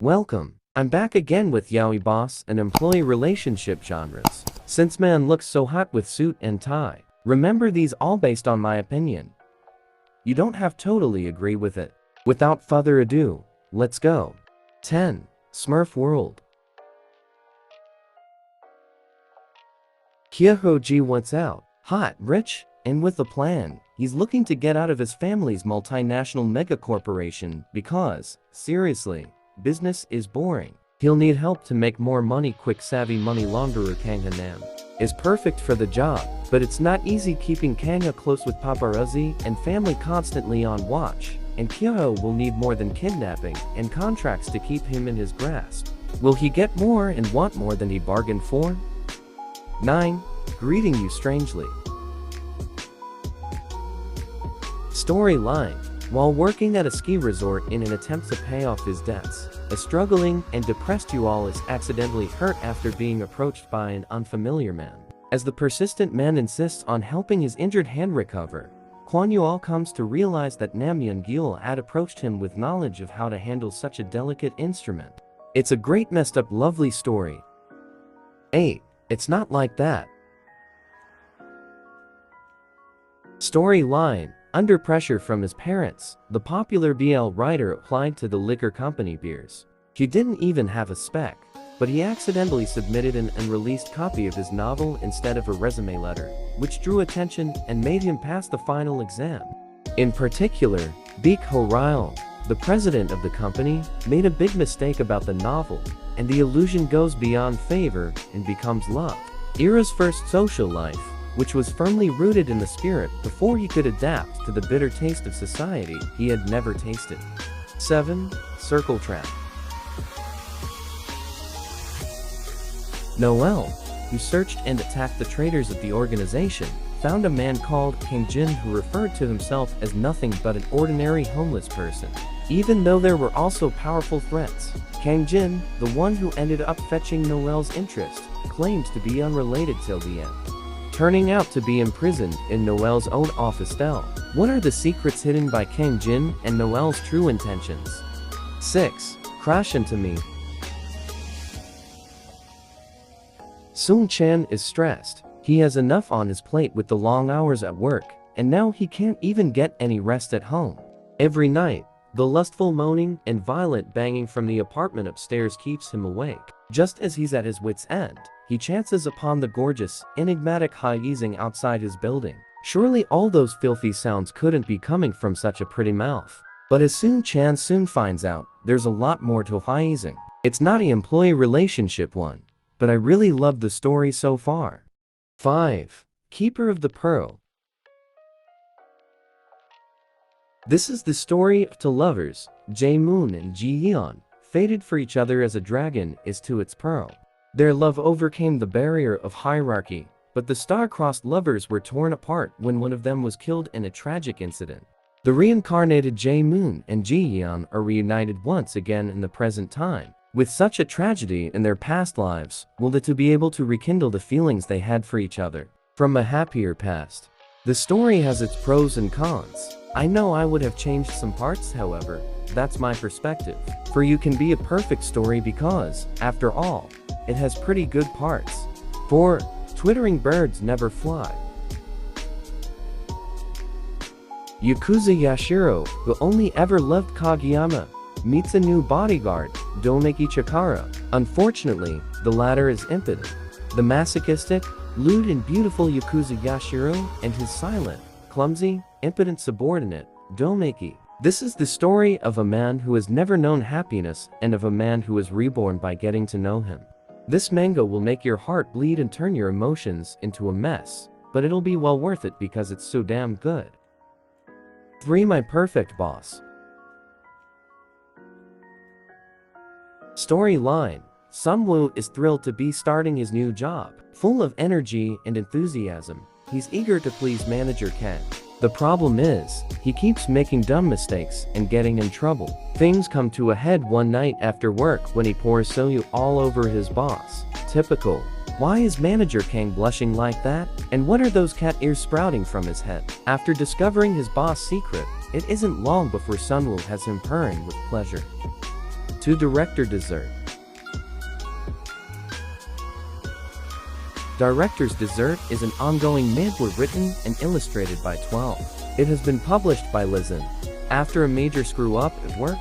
Welcome. I'm back again with Yaoi boss and employee relationship genres. Since man looks so hot with suit and tie. Remember, these all based on my opinion. You don't have totally agree with it. Without further ado, let's go. 10. Smurf World. Kyohoji wants out, hot, rich, and with a plan. He's looking to get out of his family's multinational megacorporation because, seriously, business is boring. He'll need help to make more money. Quick savvy money launderer Kang Hanam is perfect for the job, but it's not easy keeping Kanga close with paparazzi and family constantly on watch, and Kyoho will need more than kidnapping and contracts to keep him in his grasp. Will he get more and want more than he bargained for? 9. Greeting you strangely. Storyline. While working at a ski resort in an attempt to pay off his debts, a struggling and depressed Yaoi is accidentally hurt after being approached by an unfamiliar man. As the persistent man insists on helping his injured hand recover, Kwon Yaoi comes to realize that Namyeon Gil had approached him with knowledge of how to handle such a delicate instrument. It's a great messed up lovely story. 8. It's not like that. Storyline. Under pressure from his parents, the popular BL writer applied to the liquor company beers. He didn't even have a spec, but he accidentally submitted an unreleased copy of his novel instead of a resume letter, which drew attention and made him pass the final exam. In particular, Baek Ho-ryul, the president of the company, made a big mistake about the novel, and the illusion goes beyond favor and becomes love. Ira's first social life, which was firmly rooted in the spirit before he could adapt to the bitter taste of society he had never tasted. 7. Circle Trap. Noel, who searched and attacked the traitors of the organization, found a man called Kang Jin who referred to himself as nothing but an ordinary homeless person. Even though there were also powerful threats, Kang Jin, the one who ended up fetching Noel's interest, claimed to be unrelated till the end, turning out to be imprisoned in Noel's own office cell. What are the secrets hidden by Kang Jin and Noel's true intentions? 6. Crash Into Me. Sung Chan is stressed. He has enough on his plate with the long hours at work, and now he can't even get any rest at home. Every night, the lustful moaning and violent banging from the apartment upstairs keeps him awake. Just as he's at his wit's end, he chances upon the gorgeous, enigmatic Hae-izing outside his building. Surely all those filthy sounds couldn't be coming from such a pretty mouth. But as Sung Chan soon finds out, there's a lot more to Hae-izing. It's not an employee relationship one, but I really love the story so far. 5. Keeper of the Pearl. This is the story of two lovers, Jae-moon and Ji-yeon, fated for each other as a dragon is to its pearl. Their love overcame the barrier of hierarchy, but the star-crossed lovers were torn apart when one of them was killed in a tragic incident. The reincarnated Jae-moon and Ji-yeon are reunited once again in the present time. With such a tragedy in their past lives, will the two be able to rekindle the feelings they had for each other from a happier past? The story has its pros and cons. I know I would have changed some parts, however, that's my perspective. For you can be a perfect story because, after all, it has pretty good parts. 4. Twittering Birds Never Fly. Yakuza Yashiro, who only ever loved Kageyama, meets a new bodyguard, Domeki Chikara. Unfortunately, the latter is impotent. The masochistic, lewd and beautiful Yakuza Yashiro and his silent, clumsy, impotent subordinate, Domeki. This is the story of a man who has never known happiness and of a man who is reborn by getting to know him. This manga will make your heart bleed and turn your emotions into a mess, but it'll be well worth it because it's so damn good. 3. My Perfect Boss. Storyline. Sunwoo is thrilled to be starting his new job. Full of energy and enthusiasm, he's eager to please manager Ken. The problem is, he keeps making dumb mistakes and getting in trouble. Things come to a head one night after work when he pours soyu all over his boss. Typical. Why is manager Kang blushing like that? And what are those cat ears sprouting from his head? After discovering his boss' secret, it isn't long before Sunwoo has him purring with pleasure. To Director Dessert. Director's Dessert is an ongoing manhwa written and illustrated by 12. It has been published by Lizin. After a major screw-up at work,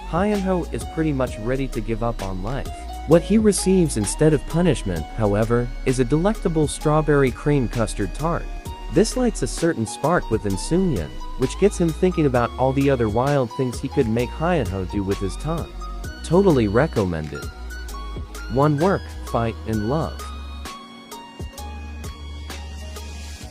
Hyunho is pretty much ready to give up on life. What he receives instead of punishment, however, is a delectable strawberry cream custard tart. This lights a certain spark within Soonyeon, which gets him thinking about all the other wild things he could make Hyunho do with his tongue. Totally recommended. 1 Work, Fight, and Love.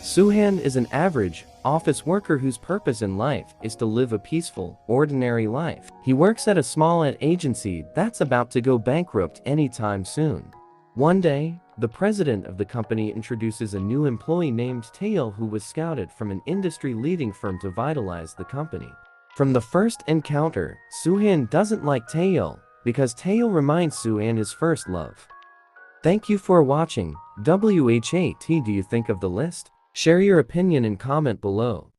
Soohan is an average, office worker whose purpose in life is to live a peaceful, ordinary life. He works at a small ad agency that's about to go bankrupt anytime soon. One day, the president of the company introduces a new employee named Taeil who was scouted from an industry-leading firm to vitalize the company. From the first encounter, Soohan doesn't like Taeil, because Taeil reminds Soohan his first love. Thank you for watching. WHAT do you think of the list? Share your opinion and comment below.